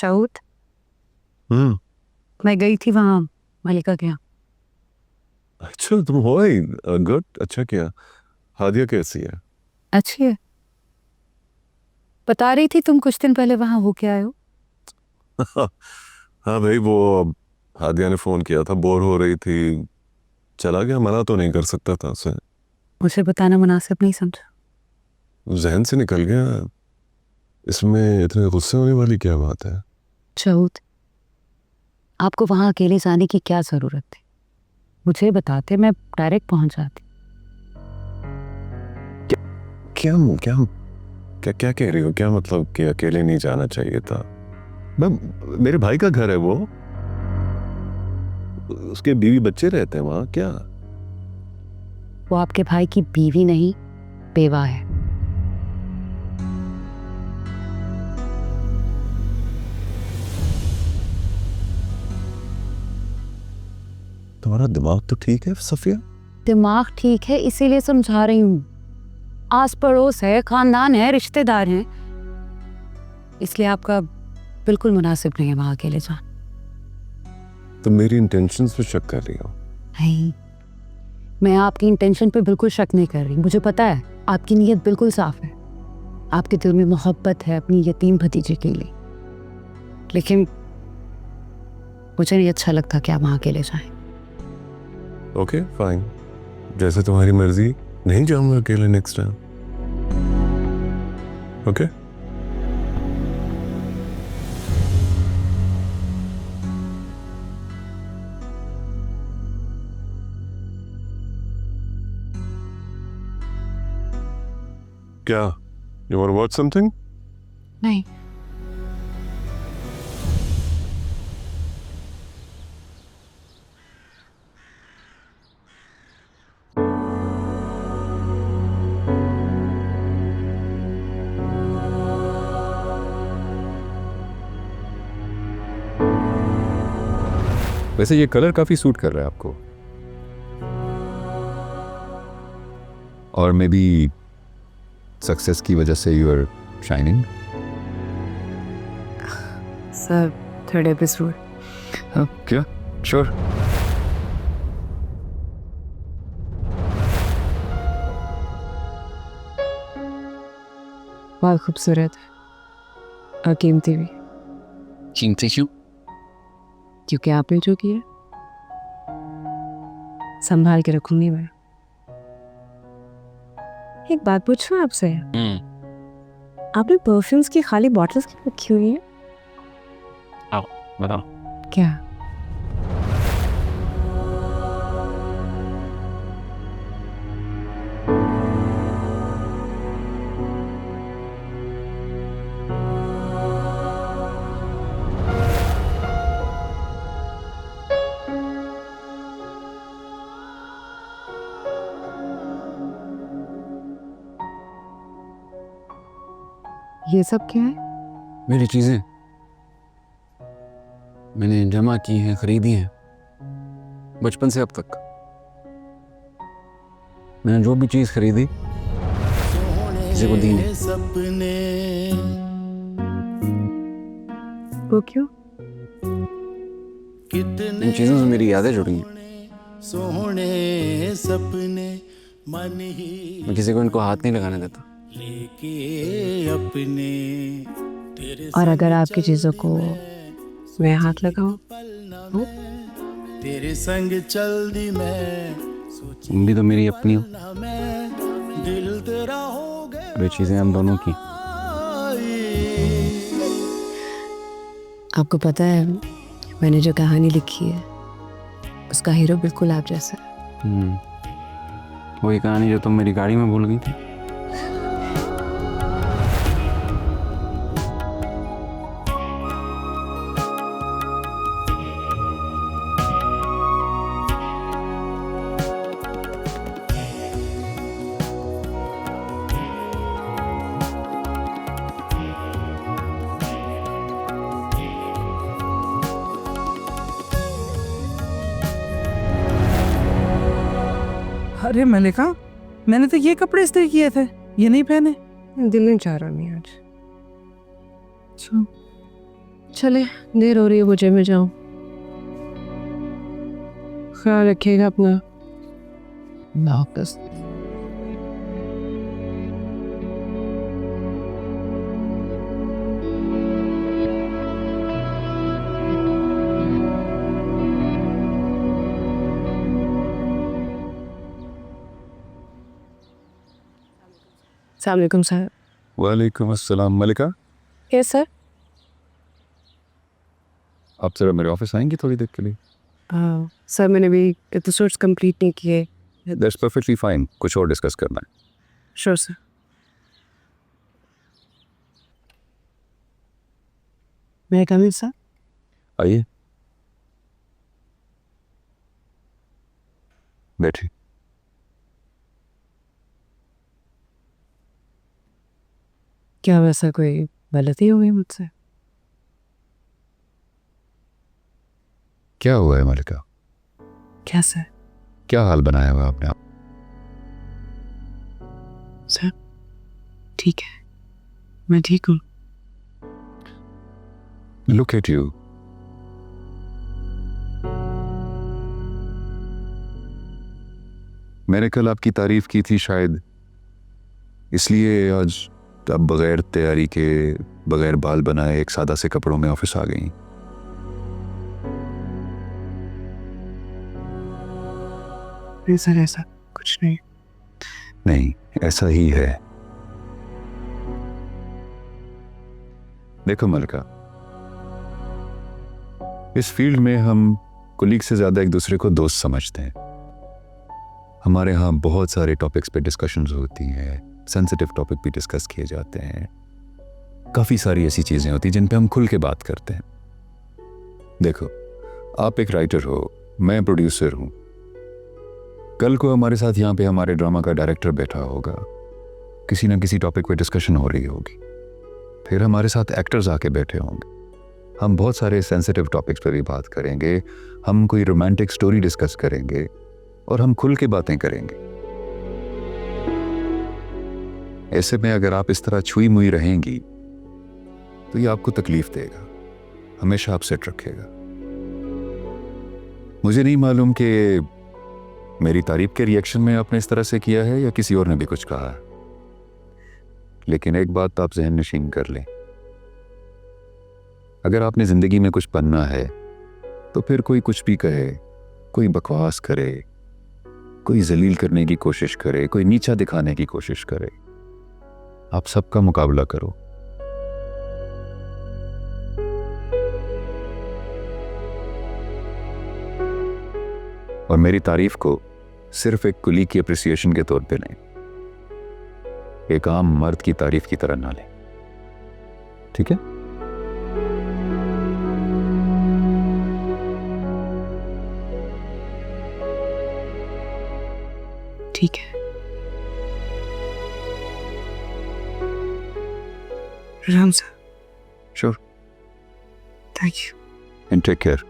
शाउत मैं गई थी वहाँ मलिका के यहाँ। अच्छा तुम हो ही गुड, अच्छा किया। हादिया कैसी है? अच्छी है। बता रही थी तुम कुछ दिन पहले वहाँ हो के आए हो। हाँ भाई, वो हादिया ने फोन किया था, बोर हो रही थी, चला गया, मना तो नहीं कर सकता था उसे। मुझे बताना मुनासिब नहीं समझा। जहन से निकल गया। इसमें इतने गुस्से होने वाली क्या बात है? शाउत, आपको वहाँ अकेले जाने की क्या जरूरत थी? मुझे बताते, मैं डायरेक्ट पहुंच जाती। क्या क्या क्या क्या कह रही हो? क्या मतलब कि अकेले नहीं जाना चाहिए था? मैं, मेरे भाई का घर है वो, उसके बीवी बच्चे रहते हैं वहां। क्या? वो आपके भाई की बीवी नहीं, बेवा है। तुम्हारा दिमाग तो ठीक है सफिया? दिमाग ठीक है इसीलिए समझा रही हूँ। आस पड़ोस है, खानदान है, रिश्तेदार हैं, इसलिए आपका बिल्कुल मुनासिब नहीं है वहां अकेले जाना। तुम मेरी इंटेंशंस पे शक कर रही हो? नहीं, मैं आपकी इंटेंशन पे बिल्कुल शक नहीं कर रही। मुझे पता है आपकी नीयत बिल्कुल साफ है, आपके दिल में मोहब्बत है अपनी यतीम भतीजे के लिए, लेकिन मुझे नहीं अच्छा लगता कि आप वहां अकेले जाएं। ओके फाइन, जैसे तुम्हारी मर्जी, नहीं जाऊंगा अकेले नेक्स्ट टाइम। ओके क्या? You want to watch something? नहीं, वैसे ये कलर काफी सूट कर रहा है आपको, और मे बी सक्सेस की वजह से you are shining. Sir third episode. क्या? श्योर। बहुत खूबसूरत है और कीमती भी, कीमती क्यों? क्योंकि आपने जो किया संभाल के रखूंगी मैं। एक बात पूछूं आपसे, आपने परफ्यूम्स की खाली बॉटल्स क्यों रखी हुई है? आओ बताओ। क्या? ये सब क्या है? मेरी चीजें मैंने जमा की हैं, खरीदी हैं, बचपन से अब तक। मैंने जो भी चीज खरीदी किसी को दी नहीं। वो क्यों? इन चीजों से मेरी यादें जुड़ी हैं। सोहने सपने मन ही मैं किसी को इनको हाथ नहीं लगाने देता। लेके अपने तेरे और अगर आपकी चीजों को मैं हाथ लगाऊं? तेरे संग चल दी मैं तुम भी तो मेरी अपनी हो। ना मैं दिल तेरा हो गया। वे चीजें हम दोनों की। आपको पता है मैंने जो कहानी लिखी है उसका हीरो बिल्कुल आप जैसा है। वही कहानी जो तुम मेरी गाड़ी में भूल गई थी। अरे मलिका, मैंने तो ये कपड़े इस्त्री किए थे, ये नहीं पहने। दिल नहीं चाह रहा नहीं आज। अच्छा, चले, देर हो रही है, मुझे मैं जाऊँ। ख्याल रखिएगा अपना। अल्लाह हाफ़िज़। अस्सलाम वालेकुम सर। वालेकुम अस्सलाम। मलिका, यस सर। आप जरा मेरे ऑफिस आएंगी थोड़ी देर के लिए? सर मैंने अभी एपिसोड्स कंप्लीट नहीं किए। दैट्स परफेक्टली फाइन, कुछ और डिस्कस करना है। Sure sir. मैं कम इन सर? आइए, बैठिए। क्या वैसा कोई गलती हो गई मुझसे? क्या हुआ है मलिका? क्या सर? क्या हाल बनाया हुआ आपने? सर ठीक है, मैं ठीक हूँ। Look at you. मैंने कल आपकी तारीफ की थी शायद, इसलिए आज आप बगैर तैयारी के, बगैर बाल बनाए, एक सादा से कपड़ों में ऑफिस आ गई। नहीं सर, ऐसा कुछ नहीं। नहीं, ऐसा ही है। देखो मलिका, इस फील्ड में हम कुलीग से ज्यादा एक दूसरे को दोस्त समझते हैं। हमारे यहाँ बहुत सारे टॉपिक्स पे डिस्कशंस होती हैं, सेंसिटिव टॉपिक भी डिस्कस किए जाते हैं। काफी सारी ऐसी चीजें होती हैं जिन पे हम खुल के बात करते हैं। देखो, आप एक राइटर हो, मैं प्रोड्यूसर हूं। कल को हमारे साथ यहाँ पे हमारे ड्रामा का डायरेक्टर बैठा होगा, किसी ना किसी टॉपिक पे डिस्कशन हो रही होगी। फिर हमारे साथ एक्टर्स आके बैठे होंगे, हम बहुत सारे सेंसिटिव टॉपिक्स पे भी बात करेंगे। हम कोई रोमांटिक स्टोरी डिस्कस करेंगे और हम खुल के बातें करेंगे। ऐसे में अगर आप इस तरह छुई मुई रहेंगी तो ये आपको तकलीफ देगा, हमेशा अपसेट रखेगा। मुझे नहीं मालूम कि मेरी तारीफ के रिएक्शन में आपने इस तरह से किया है या किसी और ने भी कुछ कहा है, लेकिन एक बात आप ज़हन नशीन कर लें, अगर आपने जिंदगी में कुछ बनना है तो फिर कोई कुछ भी कहे, कोई बकवास करे, कोई जलील करने की कोशिश करे, कोई नीचा दिखाने की कोशिश करे, आप सबका मुकाबला करो। और मेरी तारीफ को सिर्फ एक कुली की अप्रिसिएशन के तौर पे नहीं, एक आम मर्द की तारीफ की तरह ना लें, ठीक है? ठीक है। Ram sir. Sure. Thank you. And take care.